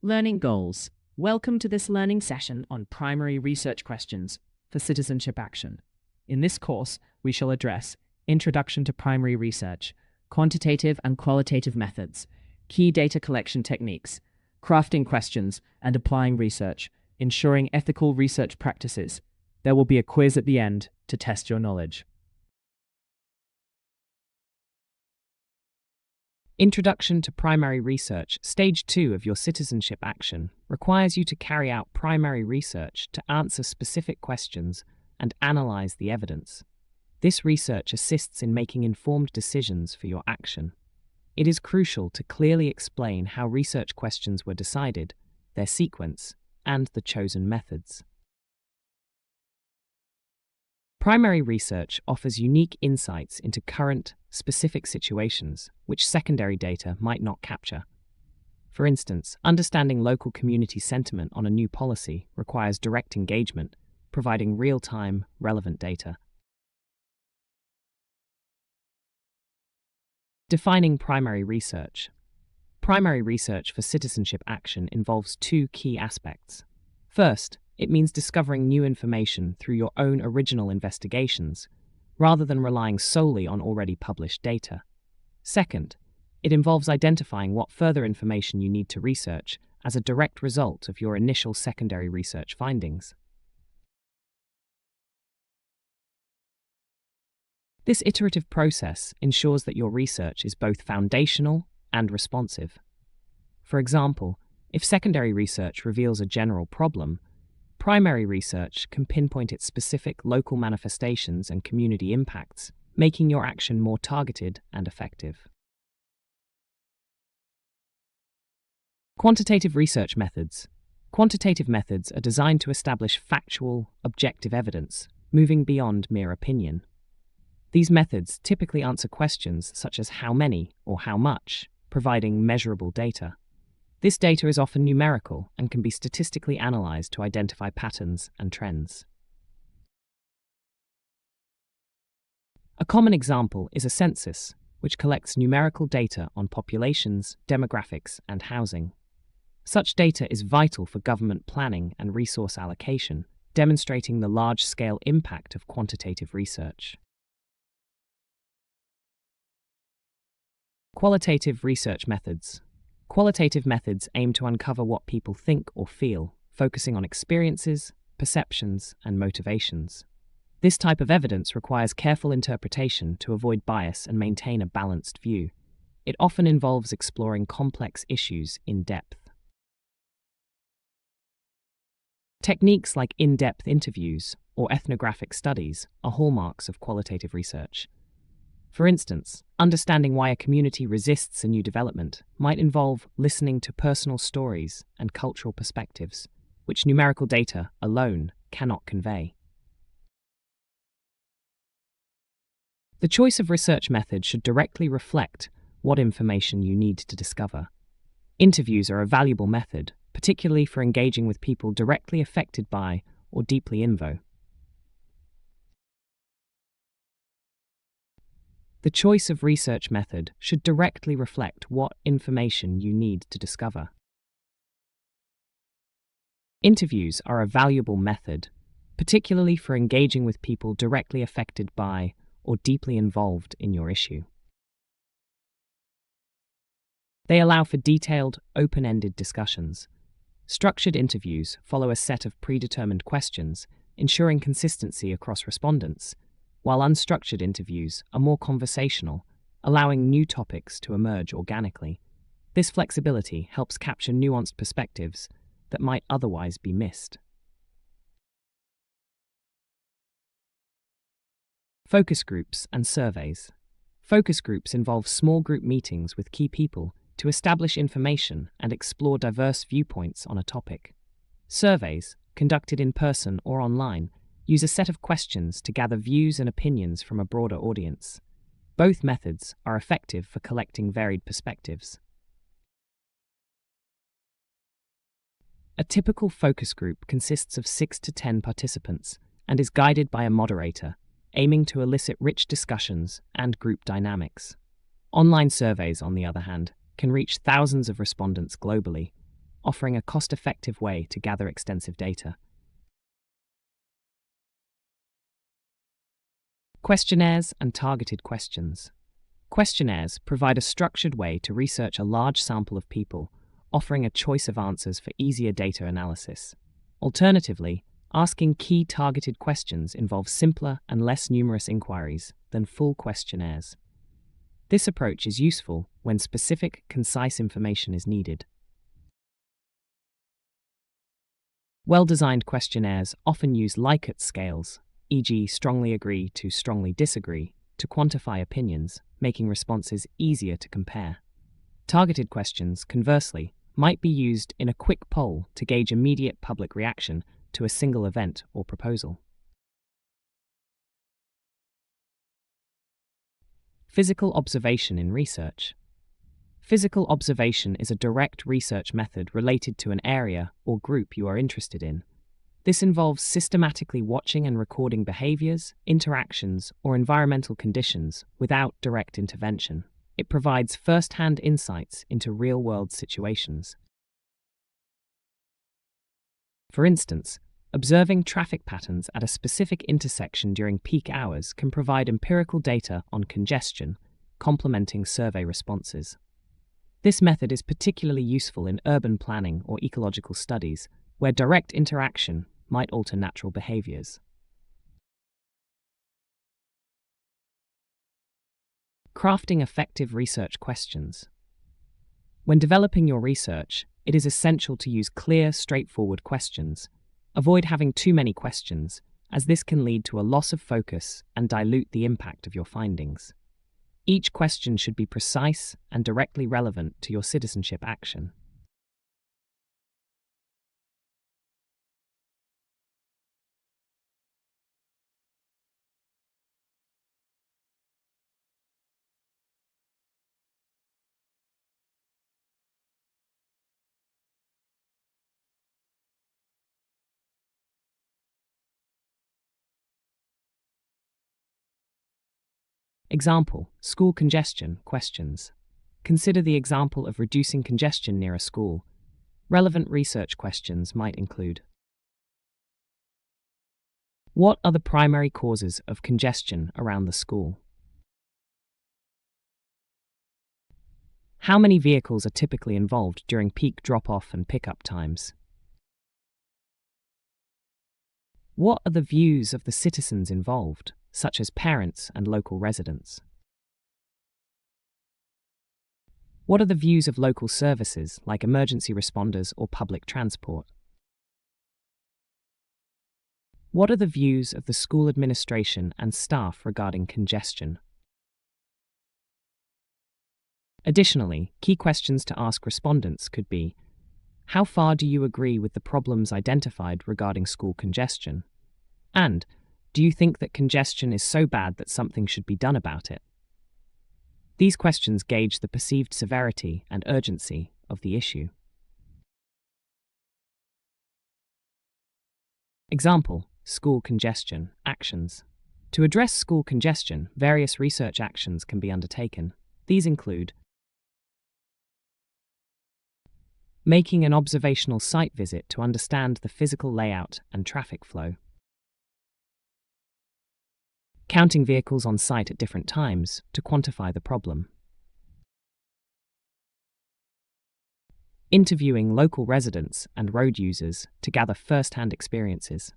Learning goals. Welcome to this learning session on primary research questions for citizenship action. In this course, we shall address Introduction to Primary Research, quantitative and qualitative methods, key data collection techniques, crafting questions and applying research, ensuring ethical research practices. There will be a quiz at the end to test your knowledge. Introduction to Primary Research, Stage 2 of your citizenship action, requires you to carry out primary research to answer specific questions and analyze the evidence. This research assists in making informed decisions for your action. It is crucial to clearly explain how research questions were decided, their sequence, and the chosen methods. Primary research offers unique insights into current, specific situations which secondary data might not capture. For instance, understanding local community sentiment on a new policy requires direct engagement, providing real-time, relevant data. Defining primary research. Primary research for citizenship action involves two key aspects. First, it means discovering new information through your own original investigations, rather than relying solely on already published data. Second, it involves identifying what further information you need to research as a direct result of your initial secondary research findings. This iterative process ensures that your research is both foundational and responsive. For example, if secondary research reveals a general problem, primary research can pinpoint its specific local manifestations and community impacts, making your action more targeted and effective. Quantitative research methods. Quantitative methods are designed to establish factual, objective evidence, moving beyond mere opinion. These methods typically answer questions such as how many or how much, providing measurable data. This data is often numerical and can be statistically analyzed to identify patterns and trends. A common example is a census, which collects numerical data on populations, demographics, and housing. Such data is vital for government planning and resource allocation, demonstrating the large-scale impact of quantitative research. Qualitative research methods. Qualitative methods aim to uncover what people think or feel, focusing on experiences, perceptions, and motivations. This type of evidence requires careful interpretation to avoid bias and maintain a balanced view. It often involves exploring complex issues in depth. Techniques like in-depth interviews or ethnographic studies are hallmarks of qualitative research. For instance, understanding why a community resists a new development might involve listening to personal stories and cultural perspectives, which numerical data alone cannot convey. The choice of research method should directly reflect what information you need to discover. Interviews are a valuable method, particularly for engaging with people directly affected by or deeply involved. The choice of research method should directly reflect what information you need to discover. Interviews are a valuable method, particularly for engaging with people directly affected by or deeply involved in your issue. They allow for detailed, open-ended discussions. Structured interviews follow a set of predetermined questions, ensuring consistency across respondents, while unstructured interviews are more conversational, allowing new topics to emerge organically. This flexibility helps capture nuanced perspectives that might otherwise be missed. Focus groups and surveys. Focus groups involve small group meetings with key people to establish information and explore diverse viewpoints on a topic. Surveys, conducted in person or online, use a set of questions to gather views and opinions from a broader audience. Both methods are effective for collecting varied perspectives. A typical focus group consists of 6 to 10 participants and is guided by a moderator, aiming to elicit rich discussions and group dynamics. Online surveys, on the other hand, can reach thousands of respondents globally, offering a cost-effective way to gather extensive data. Questionnaires and targeted questions. Questionnaires provide a structured way to research a large sample of people, offering a choice of answers for easier data analysis. Alternatively, asking key targeted questions involves simpler and less numerous inquiries than full questionnaires. This approach is useful when specific, concise information is needed. Well-designed questionnaires often use Likert scales, e.g., strongly agree to strongly disagree, to quantify opinions, making responses easier to compare. Targeted questions, conversely, might be used in a quick poll to gauge immediate public reaction to a single event or proposal. Physical observation in research. Physical observation is a direct research method related to an area or group you are interested in. This involves systematically watching and recording behaviors, interactions, or environmental conditions without direct intervention. It provides first-hand insights into real-world situations. For instance, observing traffic patterns at a specific intersection during peak hours can provide empirical data on congestion, complementing survey responses. This method is particularly useful in urban planning or ecological studies, where direct interaction might alter natural behaviors. Crafting effective research questions. When developing your research, it is essential to use clear, straightforward questions. Avoid having too many questions, as this can lead to a loss of focus and dilute the impact of your findings. Each question should be precise and directly relevant to your citizenship action. Example: school congestion questions. Consider the example of reducing congestion near a school. Relevant research questions might include: what are the primary causes of congestion around the school? How many vehicles are typically involved during peak drop-off and pick-up times? What are the views of the citizens involved, such as parents and local residents? What are the views of local services, like emergency responders or public transport? What are the views of the school administration and staff regarding congestion? Additionally, key questions to ask respondents could be: how far do you agree with the problems identified regarding school congestion? And, do you think that congestion is so bad that something should be done about it? These questions gauge the perceived severity and urgency of the issue. Example: school congestion actions. To address school congestion, various research actions can be undertaken. These include: making an observational site visit to understand the physical layout and traffic flow. Counting vehicles on site at different times to quantify the problem. Interviewing local residents and road users to gather first-hand experiences.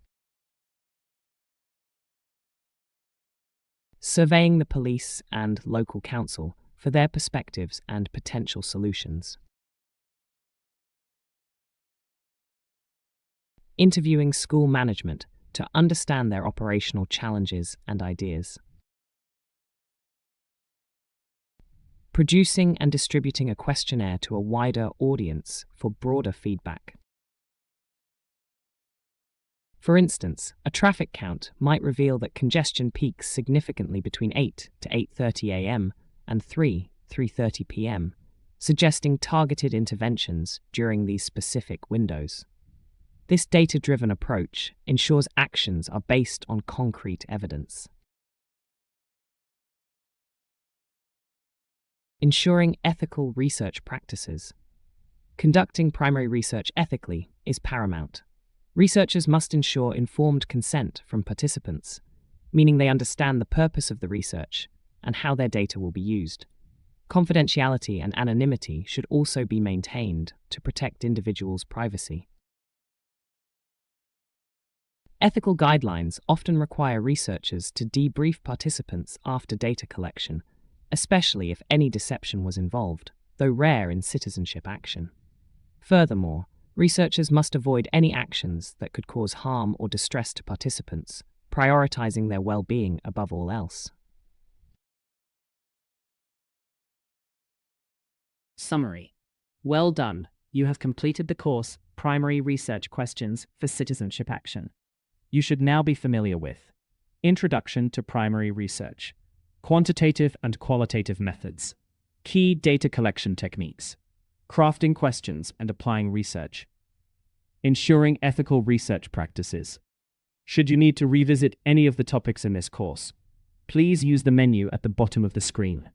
Surveying the police and local council for their perspectives and potential solutions. Interviewing school management to understand their operational challenges and ideas. Producing and distributing a questionnaire to a wider audience for broader feedback. For instance, a traffic count might reveal that congestion peaks significantly between 8 to 8:30 a.m. and 3:30 p.m., suggesting targeted interventions during these specific windows. This data-driven approach ensures actions are based on concrete evidence. Ensuring ethical research practices. Conducting primary research ethically is paramount. Researchers must ensure informed consent from participants, meaning they understand the purpose of the research and how their data will be used. Confidentiality and anonymity should also be maintained to protect individuals' privacy. Ethical guidelines often require researchers to debrief participants after data collection, especially if any deception was involved, though rare in citizenship action. Furthermore, researchers must avoid any actions that could cause harm or distress to participants, prioritizing their well-being above all else. Summary. Well done. You have completed the course Primary Research Questions for Citizenship Action. You should now be familiar with Introduction to Primary Research, Quantitative and Qualitative Methods, Key Data Collection Techniques, Crafting Questions and Applying Research, Ensuring Ethical Research Practices. Should you need to revisit any of the topics in this course, please use the menu at the bottom of the screen.